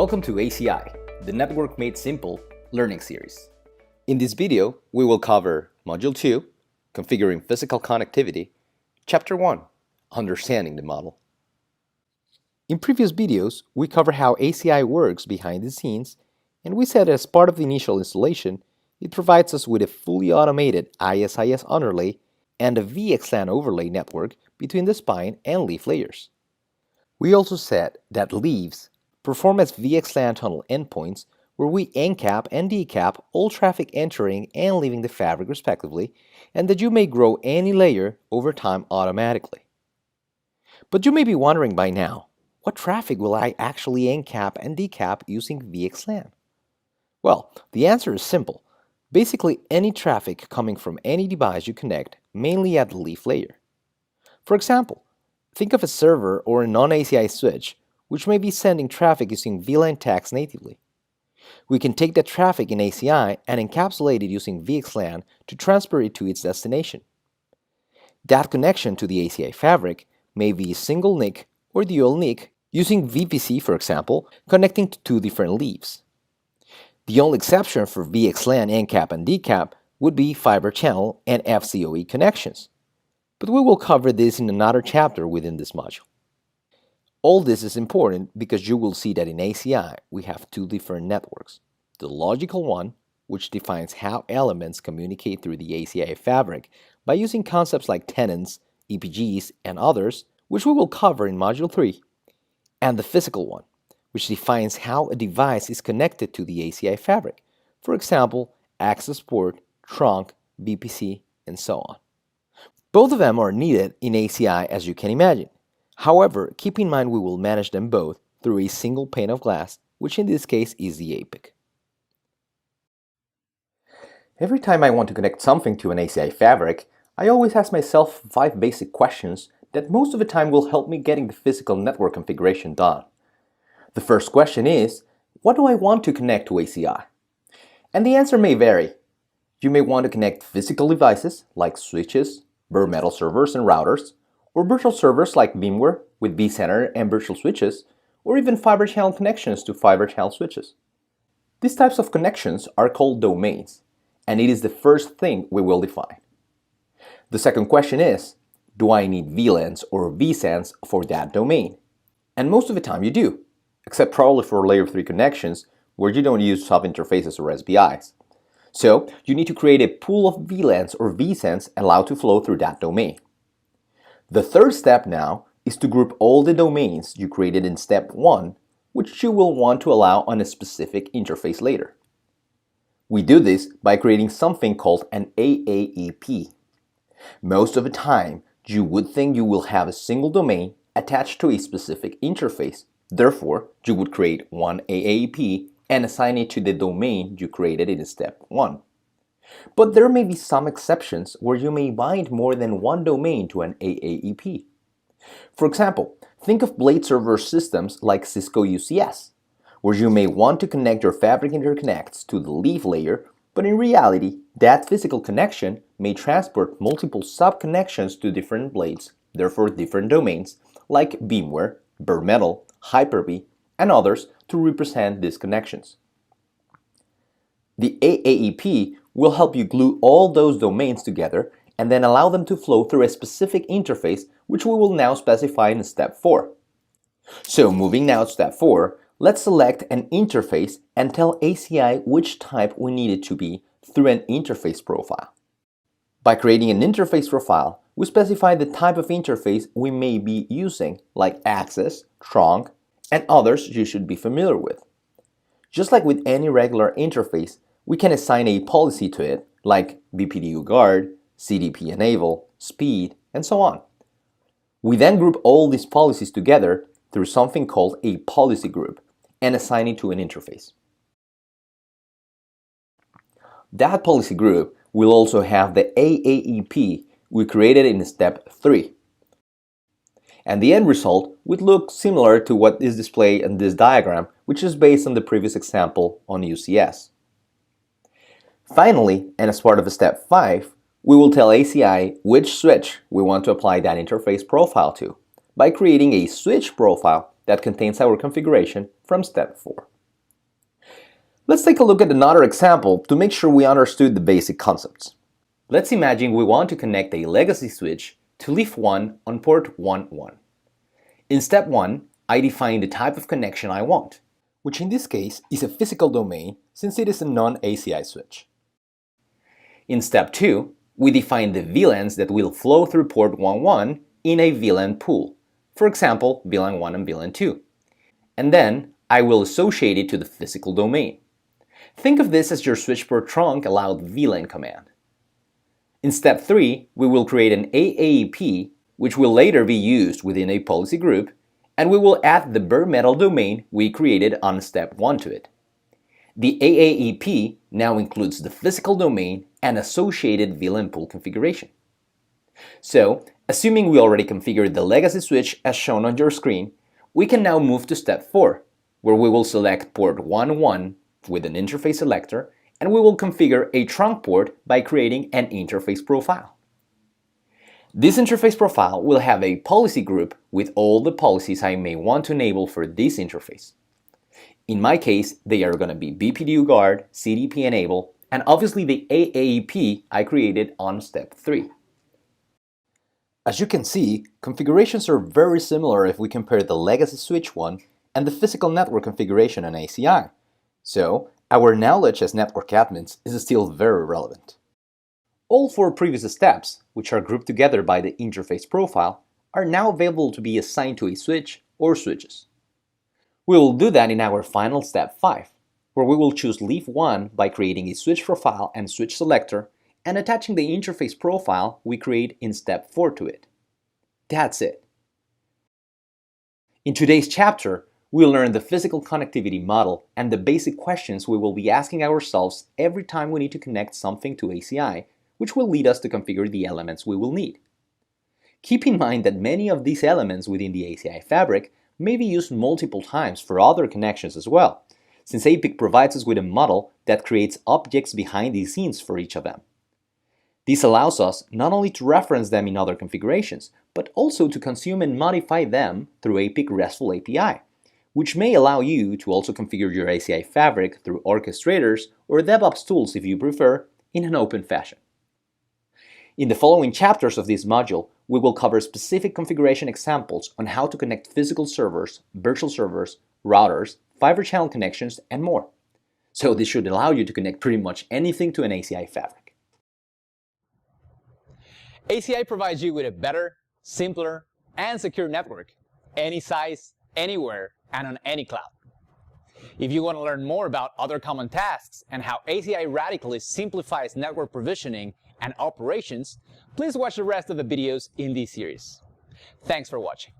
Welcome to ACI, the Network Made Simple learning series. In this video, we will cover Module 2, Configuring Physical Connectivity, Chapter 1, Understanding the Model. In previous videos, we covered how ACI works behind the scenes, and we said that as part of the initial installation, it provides us with a fully automated ISIS underlay and a VXLAN overlay network between the spine and leaf layers. We also said that leaves perform as VXLAN tunnel endpoints where we encap and decap all traffic entering and leaving the fabric respectively, and that you may grow any layer over time automatically. But you may be wondering by now, what traffic will I actually encap and decap using VXLAN? Well, the answer is simple. Basically any traffic coming from any device you connect, mainly at the leaf layer. For example, think of a server or a non-ACI switch which may be sending traffic using VLAN tags natively. We can take that traffic in ACI and encapsulate it using VXLAN to transfer it to its destination. That connection to the ACI fabric may be a single NIC or dual NIC using VPC, for example, connecting to two different leaves. The only exception for VXLAN encap and decap would be fiber channel and FCOE connections. But we will cover this in another chapter within this module. All this is important because you will see that in ACI we have two different networks. The logical one, which defines how elements communicate through the ACI fabric by using concepts like tenants, EPGs, and others, which we will cover in Module 3, and the physical one, which defines how a device is connected to the ACI fabric, for example, access port, trunk, VPC, and so on. Both of them are needed in ACI as you can imagine. However, keep in mind we will manage them both through a single pane of glass, which in this case is the APIC. Every time I want to connect something to an ACI fabric, I always ask myself 5 basic questions that most of the time will help me getting the physical network configuration done. The first question is, what do I want to connect to ACI? And the answer may vary. You may want to connect physical devices like switches, bare metal servers and routers, or virtual servers like VMware with vCenter and virtual switches, or even fiber channel connections to fiber channel switches. These types of connections are called domains, and it is the first thing we will define. The second question is, do I need VLANs or vSANs for that domain? And most of the time you do, except probably for layer 3 connections where you don't use sub-interfaces or SBIs. So you need to create a pool of VLANs or vSANs allowed to flow through that domain. The third step now is to group all the domains you created in step 1, which you will want to allow on a specific interface later. We do this by creating something called an AAEP. Most of the time, you would think you will have a single domain attached to a specific interface. Therefore, you would create one AAEP and assign it to the domain you created in step 1. But there may be some exceptions where you may bind more than one domain to an AAEP. For example, think of blade server systems like Cisco UCS, where you may want to connect your fabric interconnects to the leaf layer, but in reality, that physical connection may transport multiple sub-connections to different blades, therefore different domains, like VMware, bare metal, Hyper-V, and others to represent these connections. The AAEP will help you glue all those domains together and then allow them to flow through a specific interface, which we will now specify in step 4. So moving now to step 4, let's select an interface and tell ACI which type we need it to be through an interface profile. By creating an interface profile, we specify the type of interface we may be using, like access, trunk, and others you should be familiar with. Just like with any regular interface, we can assign a policy to it, like BPDU guard, CDP enable, speed, and so on. We then group all these policies together through something called a policy group and assign it to an interface. That policy group will also have the AAEP we created in step 3. And the end result would look similar to what is displayed in this diagram, which is based on the previous example on UCS. Finally, and as part of step 5, we will tell ACI which switch we want to apply that interface profile to by creating a switch profile that contains our configuration from step 4. Let's take a look at another example to make sure we understood the basic concepts. Let's imagine we want to connect a legacy switch to leaf 1 on port 11. In step 1, I define the type of connection I want, which in this case is a physical domain since it is a non-ACI switch. In step 2, we define the VLANs that will flow through port 11 in a VLAN pool, for example, VLAN 1 and VLAN 2. And then I will associate it to the physical domain. Think of this as your switchport trunk allowed VLAN command. In step 3, we will create an AAEP, which will later be used within a policy group, and we will add the bare metal domain we created on step 1 to it. The AAEP now includes the physical domain and associated VLAN pool configuration. So, assuming we already configured the legacy switch as shown on your screen, we can now move to step 4, where we will select port 11 with an interface selector, and we will configure a trunk port by creating an interface profile. This interface profile will have a policy group with all the policies I may want to enable for this interface. In my case, they are going to be BPDUGuard, CDP Enable, and obviously the AAEP I created on step 3. As you can see, configurations are very similar if we compare the legacy switch one and the physical network configuration on ACI. So, our knowledge as network admins is still very relevant. All 4 previous steps, which are grouped together by the interface profile, are now available to be assigned to a switch or switches. We will do that in our final step 5, where we will choose leaf 1 by creating a switch profile and switch selector and attaching the interface profile we create in step 4 to it. That's it. In today's chapter, we'll learn the physical connectivity model and the basic questions we will be asking ourselves every time we need to connect something to ACI, which will lead us to configure the elements we will need. Keep in mind that many of these elements within the ACI fabric may be used multiple times for other connections as well, since APIC provides us with a model that creates objects behind the scenes for each of them. This allows us not only to reference them in other configurations, but also to consume and modify them through APIC RESTful API, which may allow you to also configure your ACI fabric through orchestrators or DevOps tools if you prefer, in an open fashion. In the following chapters of this module, we will cover specific configuration examples on how to connect physical servers, virtual servers, routers, fiber channel connections, and more. So this should allow you to connect pretty much anything to an ACI fabric. ACI provides you with a better, simpler, and secure network, any size, anywhere, and on any cloud. If you want to learn more about other common tasks and how ACI radically simplifies network provisioning and operations, please watch the rest of the videos in this series. Thanks for watching.